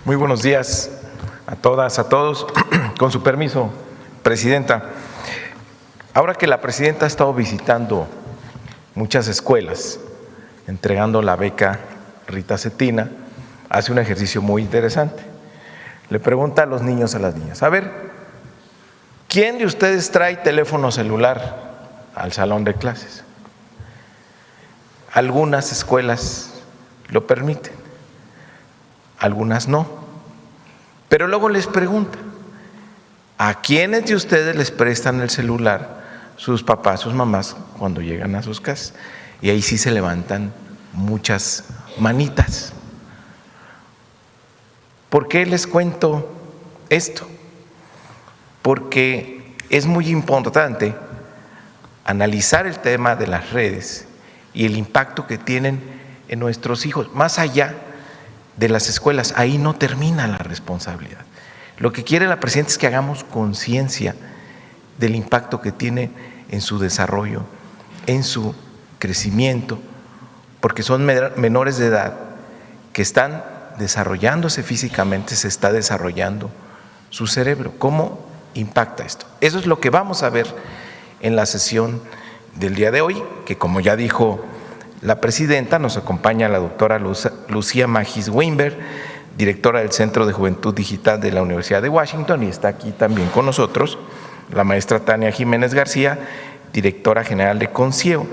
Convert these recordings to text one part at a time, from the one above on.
Muy buenos días a todas, a todos. Con su permiso, Presidenta. Ahora que la Presidenta ha estado visitando muchas escuelas, entregando la beca Rita Cetina, hace un ejercicio muy interesante. Le pregunta a los niños, a las niñas, a ver, ¿quién de ustedes trae teléfono celular al salón de clases? Algunas escuelas lo permiten, algunas no. Pero luego les pregunta, ¿a quiénes de ustedes les prestan el celular sus papás, sus mamás cuando llegan a sus casas? Y ahí sí se levantan muchas manitas. ¿Por qué les cuento esto? Porque es muy importante analizar el tema de las redes y el impacto que tienen en nuestros hijos, más allá de las escuelas. Ahí no termina la responsabilidad. Lo que quiere la Presidenta es que hagamos conciencia del impacto que tiene en su desarrollo, en su crecimiento, porque son menores de edad que están desarrollándose físicamente, se está desarrollando su cerebro. ¿Cómo impacta esto? Eso es lo que vamos a ver en la sesión del día de hoy, que como ya dijo la Presidenta, nos acompaña la doctora Lucía Magis Weinberg, directora del Centro de Juventud Digital de la Universidad de Washington, y está aquí también con nosotros la maestra Tania Jiménez García, directora general de Concieo,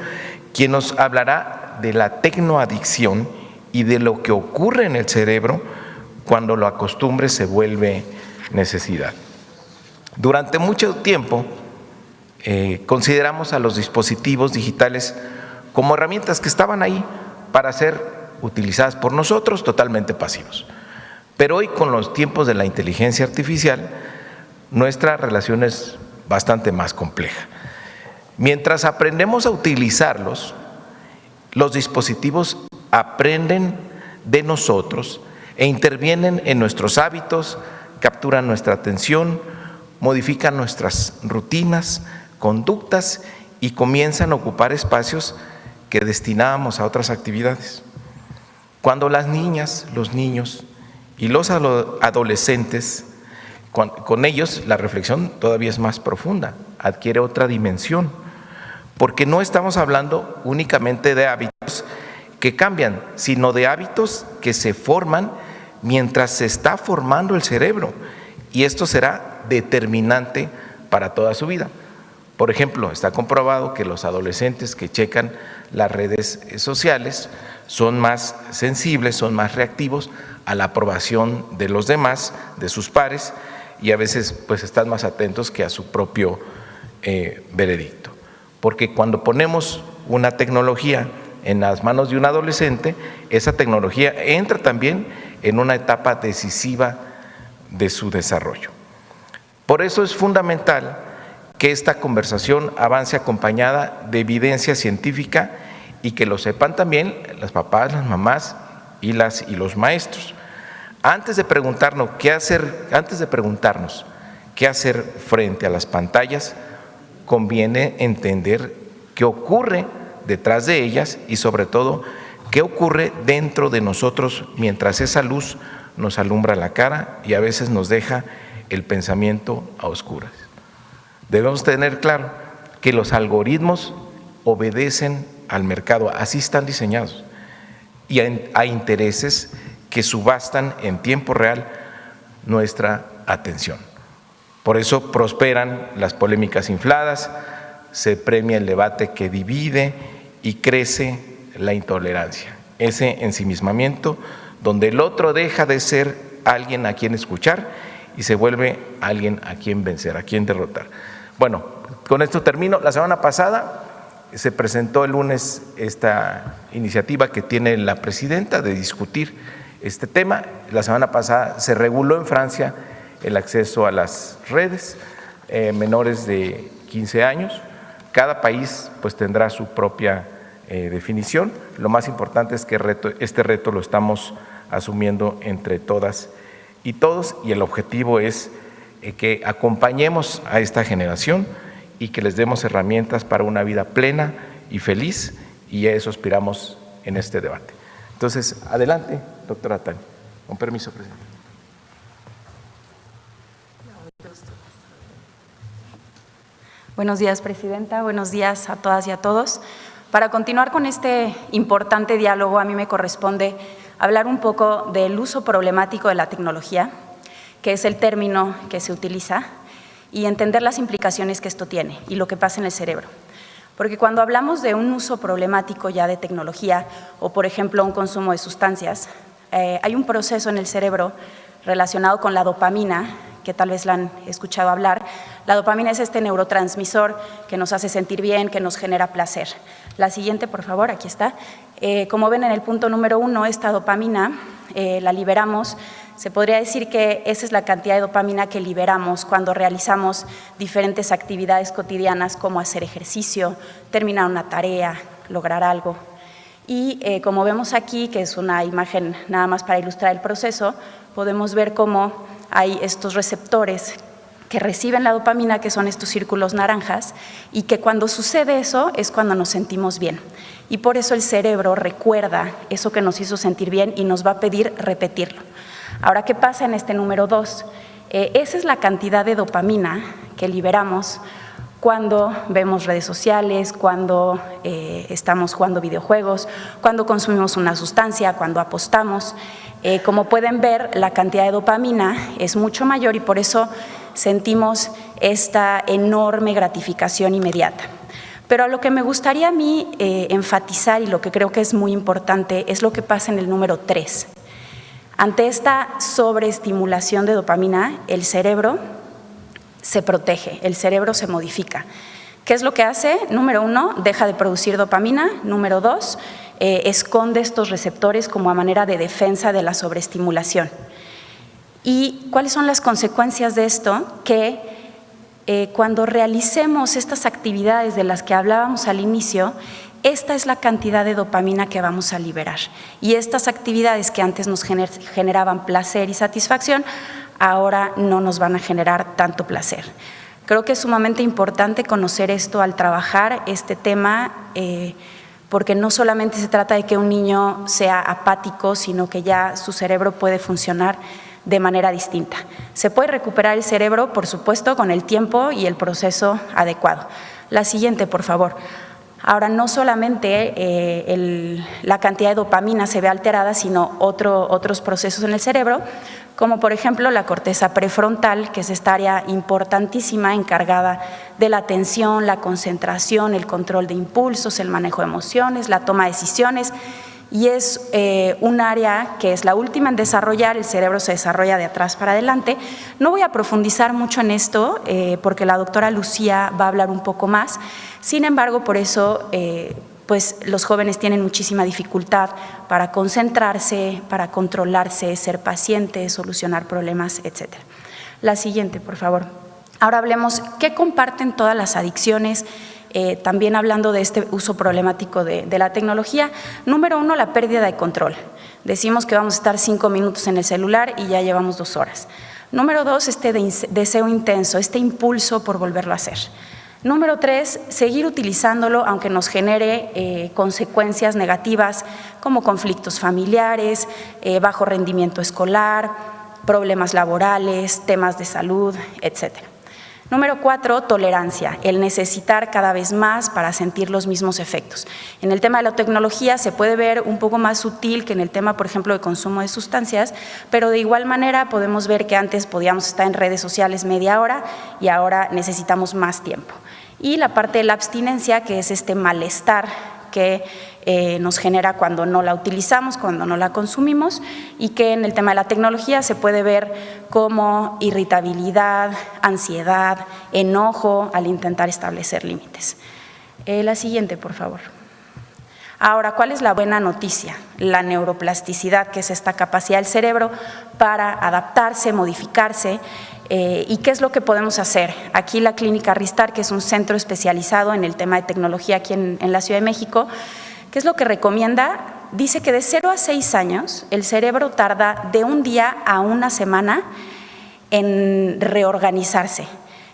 quien nos hablará de la tecnoadicción y de lo que ocurre en el cerebro cuando la costumbre se vuelve necesidad. Durante mucho tiempo consideramos a los dispositivos digitales como herramientas que estaban ahí para ser utilizadas por nosotros, totalmente pasivos. Pero hoy, con los tiempos de la inteligencia artificial, nuestra relación es bastante más compleja. Mientras aprendemos a utilizarlos, los dispositivos aprenden de nosotros e intervienen en nuestros hábitos, capturan nuestra atención, modifican nuestras rutinas, conductas y comienzan a ocupar espacios que destinábamos a otras actividades. Cuando las niñas, los niños y los adolescentes, con ellos la reflexión todavía es más profunda, adquiere otra dimensión, porque no estamos hablando únicamente de hábitos que cambian, sino de hábitos que se forman mientras se está formando el cerebro, y esto será determinante para toda su vida. Por ejemplo, está comprobado que los adolescentes que checan las redes sociales son más sensibles, son más reactivos a la aprobación de los demás, de sus pares, y a veces pues están más atentos que a su propio veredicto. Porque cuando ponemos una tecnología en las manos de un adolescente, esa tecnología entra también en una etapa decisiva de su desarrollo. Por eso es fundamental que esta conversación avance acompañada de evidencia científica y que lo sepan también los papás, las mamás y los maestros. Antes de preguntarnos qué hacer frente a las pantallas, conviene entender qué ocurre detrás de ellas y sobre todo qué ocurre dentro de nosotros mientras esa luz nos alumbra la cara y a veces nos deja el pensamiento a oscuras. Debemos tener claro que los algoritmos obedecen al mercado, así están diseñados, y a intereses que subastan en tiempo real nuestra atención. Por eso prosperan las polémicas infladas, se premia el debate que divide y crece la intolerancia, ese ensimismamiento donde el otro deja de ser alguien a quien escuchar y se vuelve alguien a quien vencer, a quien derrotar. Bueno, con esto termino. La semana pasada se presentó el lunes esta iniciativa que tiene la Presidenta de discutir este tema. La semana pasada se reguló en Francia el acceso a las redes, menores de 15 años. Cada país pues tendrá su propia definición. Lo más importante es que este reto lo estamos asumiendo entre todas y todos, y el objetivo es que acompañemos a esta generación y que les demos herramientas para una vida plena y feliz, y a eso aspiramos en este debate. Entonces, adelante, doctora Tania. Con permiso, Presidente. Buenos días, Presidenta. Buenos días a todas y a todos. Para continuar con este importante diálogo, a mí me corresponde hablar un poco del uso problemático de la tecnología, que es el término que se utiliza, y entender las implicaciones que esto tiene y lo que pasa en el cerebro. Porque cuando hablamos de un uso problemático ya de tecnología o, por ejemplo, un consumo de sustancias, hay un proceso en el cerebro relacionado con la dopamina, que tal vez la han escuchado hablar. La dopamina es este neurotransmisor que nos hace sentir bien, que nos genera placer. La siguiente, por favor, aquí está. Como ven en el punto número 1, esta dopamina la liberamos. Se podría decir que esa es la cantidad de dopamina que liberamos cuando realizamos diferentes actividades cotidianas como hacer ejercicio, terminar una tarea, lograr algo. Y como vemos aquí, que es una imagen nada más para ilustrar el proceso, podemos ver cómo hay estos receptores que reciben la dopamina, que son estos círculos naranjas, y que cuando sucede eso es cuando nos sentimos bien. Y por eso el cerebro recuerda eso que nos hizo sentir bien y nos va a pedir repetirlo. Ahora, ¿qué pasa en este número 2? Esa es la cantidad de dopamina que liberamos cuando vemos redes sociales, cuando estamos jugando videojuegos, cuando consumimos una sustancia, cuando apostamos. Como pueden ver, la cantidad de dopamina es mucho mayor y por eso sentimos esta enorme gratificación inmediata. Pero a lo que me gustaría a mí enfatizar y lo que creo que es muy importante es lo que pasa en el número 3. Ante esta sobreestimulación de dopamina, el cerebro se protege, el cerebro se modifica. ¿Qué es lo que hace? Número 1, deja de producir dopamina. Número 2, esconde estos receptores como a manera de defensa de la sobreestimulación. ¿Y cuáles son las consecuencias de esto? Que cuando realicemos estas actividades de las que hablábamos al inicio, esta es la cantidad de dopamina que vamos a liberar. Y estas actividades que antes nos generaban placer y satisfacción, ahora no nos van a generar tanto placer. Creo que es sumamente importante conocer esto al trabajar este tema, porque no solamente se trata de que un niño sea apático, sino que ya su cerebro puede funcionar de manera distinta. Se puede recuperar el cerebro, por supuesto, con el tiempo y el proceso adecuado. La siguiente, por favor. Ahora, no solamente la cantidad de dopamina se ve alterada, sino otros procesos en el cerebro, como por ejemplo la corteza prefrontal, que es esta área importantísima encargada de la atención, la concentración, el control de impulsos, el manejo de emociones, la toma de decisiones, y es un área que es la última en desarrollar. El cerebro se desarrolla de atrás para adelante. No voy a profundizar mucho en esto porque la doctora Lucía va a hablar un poco más. Sin embargo, por eso pues los jóvenes tienen muchísima dificultad para concentrarse, para controlarse, ser pacientes, solucionar problemas, etc. La siguiente, por favor. Ahora hablemos qué comparten todas las adicciones. También hablando de este uso problemático de la tecnología. Número 1, la pérdida de control. Decimos que vamos a estar 5 minutos en el celular y ya llevamos 2 horas. Número 2, este deseo intenso, este impulso por volverlo a hacer. Número 3, seguir utilizándolo aunque nos genere consecuencias negativas como conflictos familiares, bajo rendimiento escolar, problemas laborales, temas de salud, etcétera. Número 4, tolerancia, el necesitar cada vez más para sentir los mismos efectos. En el tema de la tecnología se puede ver un poco más sutil que en el tema, por ejemplo, de consumo de sustancias, pero de igual manera podemos ver que antes podíamos estar en redes sociales media hora y ahora necesitamos más tiempo. Y la parte de la abstinencia, que es este malestar que nos genera cuando no la utilizamos, cuando no la consumimos, y que en el tema de la tecnología se puede ver como irritabilidad, ansiedad, enojo al intentar establecer límites. La siguiente, por favor. Ahora, ¿cuál es la buena noticia? La neuroplasticidad, que es esta capacidad del cerebro para adaptarse, modificarse. ¿Y qué es lo que podemos hacer? Aquí la Clínica Ristar, que es un centro especializado en el tema de tecnología aquí en la Ciudad de México, ¿qué es lo que recomienda? Dice que de 0 a 6 años el cerebro tarda de un día a una semana en reorganizarse.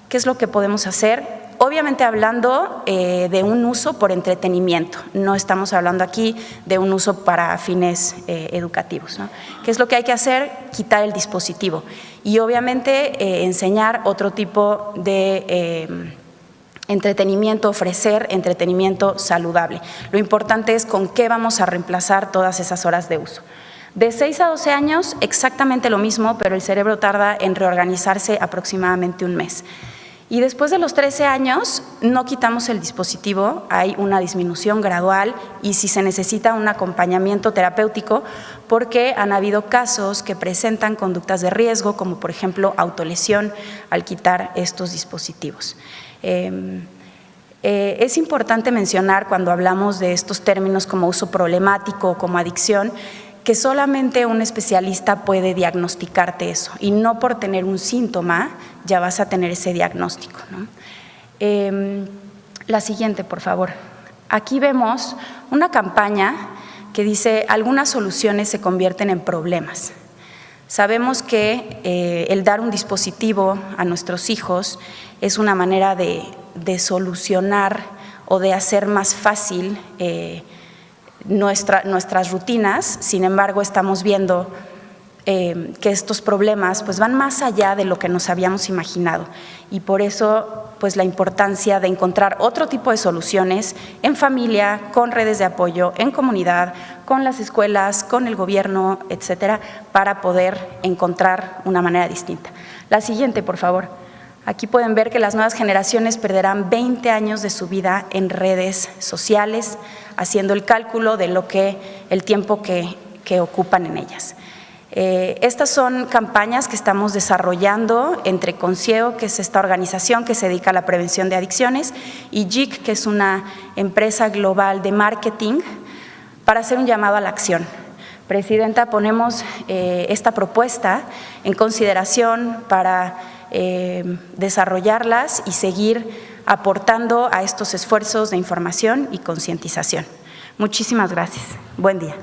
¿Qué es lo que podemos hacer? obviamente hablando de un uso por entretenimiento, no estamos hablando aquí de un uso para fines educativos, ¿no? ¿Qué es lo que hay que hacer? Quitar el dispositivo y obviamente enseñar otro tipo de entretenimiento, ofrecer entretenimiento saludable. Lo importante es con qué vamos a reemplazar todas esas horas de uso. De 6 a 12 años, exactamente lo mismo, pero el cerebro tarda en reorganizarse aproximadamente un mes. Y después de los 13 años, no quitamos el dispositivo, hay una disminución gradual y si se necesita un acompañamiento terapéutico, porque han habido casos que presentan conductas de riesgo, como por ejemplo autolesión al quitar estos dispositivos. Es importante mencionar cuando hablamos de estos términos como uso problemático o como adicción, que solamente un especialista puede diagnosticarte eso y no por tener un síntoma ya vas a tener ese diagnóstico, ¿no? La siguiente, por favor. Aquí vemos una campaña que dice algunas soluciones se convierten en problemas. Sabemos que el dar un dispositivo a nuestros hijos es una manera de solucionar o de hacer más fácil nuestras rutinas. Sin embargo, estamos viendo que estos problemas pues, van más allá de lo que nos habíamos imaginado y por eso pues, la importancia de encontrar otro tipo de soluciones en familia, con redes de apoyo, en comunidad, con las escuelas, con el gobierno, etcétera, para poder encontrar una manera distinta. La siguiente, por favor. Aquí pueden ver que las nuevas generaciones perderán 20 años de su vida en redes sociales, haciendo el cálculo de el tiempo que ocupan en ellas. Estas son campañas que estamos desarrollando entre Concieo, que es esta organización que se dedica a la prevención de adicciones, y JIC, que es una empresa global de marketing, para hacer un llamado a la acción. Presidenta, ponemos esta propuesta en consideración para desarrollarlas y seguir aportando a estos esfuerzos de información y concientización. Muchísimas gracias. Buen día.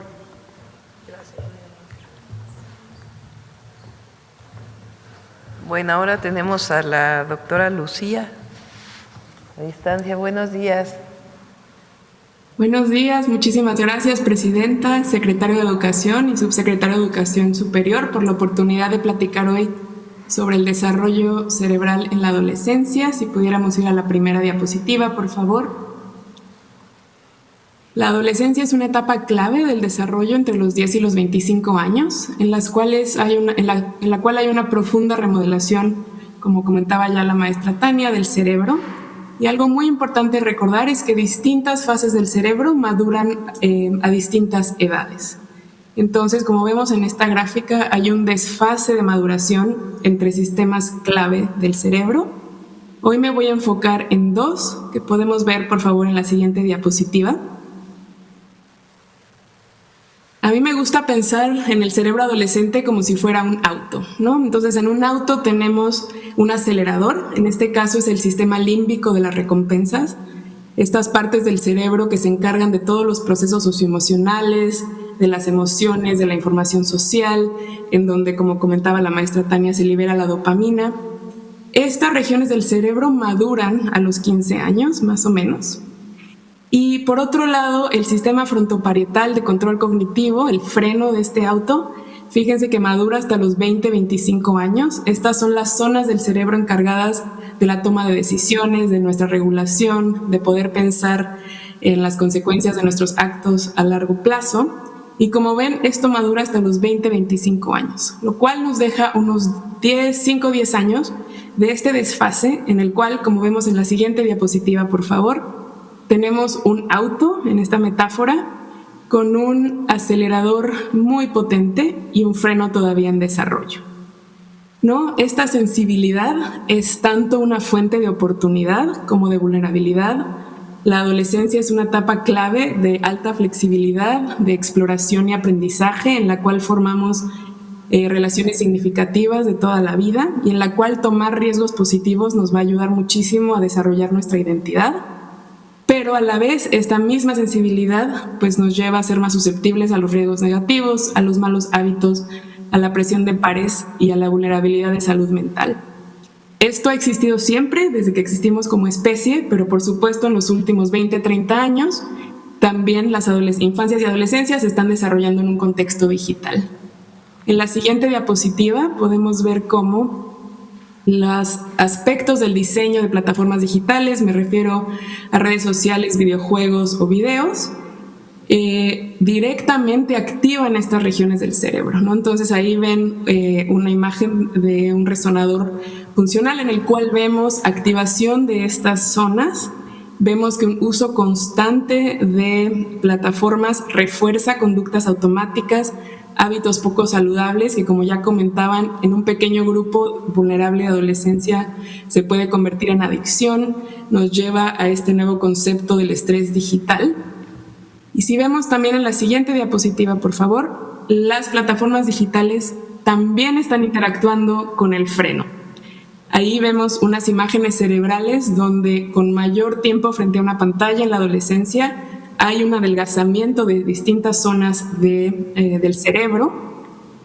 Bueno, ahora tenemos a la doctora Lucía a distancia. Buenos días. Buenos días, muchísimas gracias, Presidenta, Secretario de Educación y Subsecretario de Educación Superior por la oportunidad de platicar hoy sobre el desarrollo cerebral en la adolescencia. Si pudiéramos ir a la primera diapositiva, por favor. La adolescencia es una etapa clave del desarrollo entre los 10 y los 25 años, en la cual hay una profunda remodelación, como comentaba ya la maestra Tania, del cerebro. Y algo muy importante recordar es que distintas fases del cerebro maduran a distintas edades. Entonces, como vemos en esta gráfica, hay un desfase de maduración entre sistemas clave del cerebro. Hoy me voy a enfocar en dos, que podemos ver, por favor, en la siguiente diapositiva. A mí me gusta pensar en el cerebro adolescente como si fuera un auto, ¿no? Entonces, en un auto tenemos un acelerador, en este caso es el sistema límbico de las recompensas, estas partes del cerebro que se encargan de todos los procesos socioemocionales, de las emociones, de la información social, en donde, como comentaba la maestra Tania, se libera la dopamina. Estas regiones del cerebro maduran a los 15 años, más o menos. Y por otro lado, el sistema frontoparietal de control cognitivo, el freno de este auto, fíjense que madura hasta los 20-25 años. Estas son las zonas del cerebro encargadas de la toma de decisiones, de nuestra regulación, de poder pensar en las consecuencias de nuestros actos a largo plazo. Y como ven, esto madura hasta los 20-25 años, lo cual nos deja unos 5-10 años de este desfase en el cual, como vemos en la siguiente diapositiva, por favor, tenemos un auto, en esta metáfora, con un acelerador muy potente y un freno todavía en desarrollo, ¿no? Esta sensibilidad es tanto una fuente de oportunidad como de vulnerabilidad. La adolescencia es una etapa clave de alta flexibilidad, de exploración y aprendizaje, en la cual formamos relaciones significativas de toda la vida y en la cual tomar riesgos positivos nos va a ayudar muchísimo a desarrollar nuestra identidad. Pero a la vez esta misma sensibilidad pues, nos lleva a ser más susceptibles a los riesgos negativos, a los malos hábitos, a la presión de pares y a la vulnerabilidad de salud mental. Esto ha existido siempre, desde que existimos como especie, pero por supuesto en los últimos 20, 30 años, también las infancias y adolescencias se están desarrollando en un contexto digital. En la siguiente diapositiva podemos ver cómo los aspectos del diseño de plataformas digitales, me refiero a redes sociales, videojuegos o videos, directamente activan estas regiones del cerebro, ¿no? Entonces ahí ven una imagen de un resonador funcional en el cual vemos activación de estas zonas. Vemos que un uso constante de plataformas refuerza conductas automáticas, hábitos poco saludables que, como ya comentaban, en un pequeño grupo vulnerable de adolescencia se puede convertir en adicción, nos lleva a este nuevo concepto del estrés digital. Y si vemos también en la siguiente diapositiva, por favor, las plataformas digitales también están interactuando con el freno. Ahí vemos unas imágenes cerebrales donde con mayor tiempo frente a una pantalla en la adolescencia hay un adelgazamiento de distintas zonas del cerebro.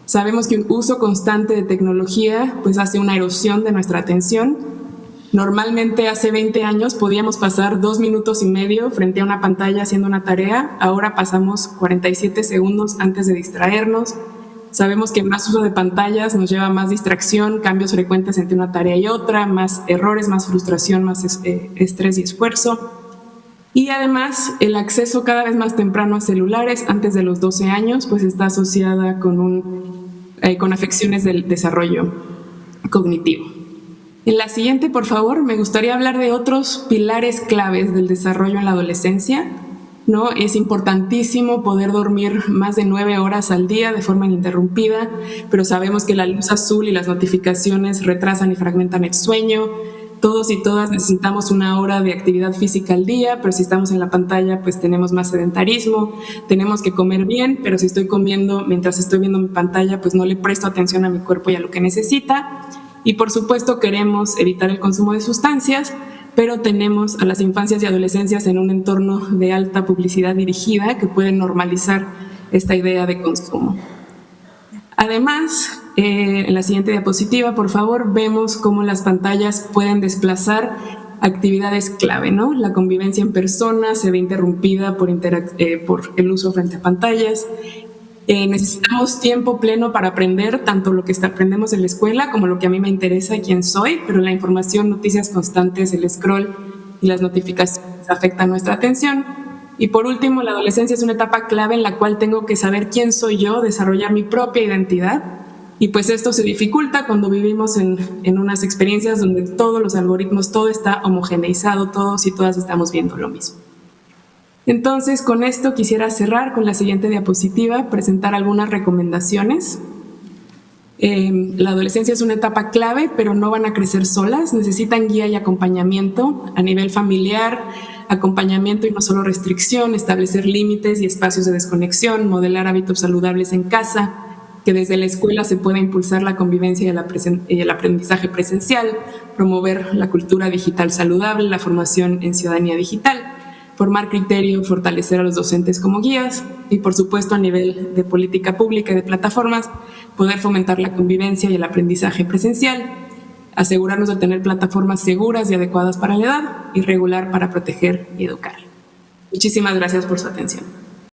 Sabemos que un uso constante de tecnología pues hace una erosión de nuestra atención. Normalmente hace 20 años podíamos pasar 2 minutos y medio frente a una pantalla haciendo una tarea, ahora pasamos 47 segundos antes de distraernos. Sabemos que más uso de pantallas nos lleva a más distracción, cambios frecuentes entre una tarea y otra, más errores, más frustración, más estrés y esfuerzo. Y además, el acceso cada vez más temprano a celulares, antes de los 12 años, pues está asociada con afecciones del desarrollo cognitivo. En la siguiente, por favor, me gustaría hablar de otros pilares claves del desarrollo en la adolescencia, ¿no? Es importantísimo poder dormir más de 9 horas al día de forma ininterrumpida, pero sabemos que la luz azul y las notificaciones retrasan y fragmentan el sueño. Todos y todas necesitamos 1 hora de actividad física al día, pero si estamos en la pantalla, pues tenemos más sedentarismo. Tenemos que comer bien, pero si estoy comiendo mientras estoy viendo mi pantalla, pues no le presto atención a mi cuerpo y a lo que necesita. Y por supuesto queremos evitar el consumo de sustancias, pero tenemos a las infancias y adolescencias en un entorno de alta publicidad dirigida que puede normalizar esta idea de consumo. Además, en la siguiente diapositiva, por favor, vemos cómo las pantallas pueden desplazar actividades clave, ¿no? La convivencia en persona se ve interrumpida por el uso frente a pantallas. Necesitamos tiempo pleno para aprender tanto lo que aprendemos en la escuela como lo que a mí me interesa y quién soy, pero la información, noticias constantes, el scroll y las notificaciones afectan nuestra atención. Y por último, la adolescencia es una etapa clave en la cual tengo que saber quién soy yo, desarrollar mi propia identidad. Y pues esto se dificulta cuando vivimos en unas experiencias donde todos los algoritmos, todo está homogeneizado, todos y todas estamos viendo lo mismo. Entonces, con esto quisiera cerrar con la siguiente diapositiva, presentar algunas recomendaciones. La adolescencia es una etapa clave, pero no van a crecer solas, necesitan guía y acompañamiento a nivel familiar, acompañamiento y no solo restricción, establecer límites y espacios de desconexión, modelar hábitos saludables en casa, que desde la escuela se pueda impulsar la convivencia y el aprendizaje presencial, promover la cultura digital saludable, la formación en ciudadanía digital, formar criterio, fortalecer a los docentes como guías y, por supuesto, a nivel de política pública y de plataformas, poder fomentar la convivencia y el aprendizaje presencial, asegurarnos de tener plataformas seguras y adecuadas para la edad y regular para proteger y educar. Muchísimas gracias por su atención.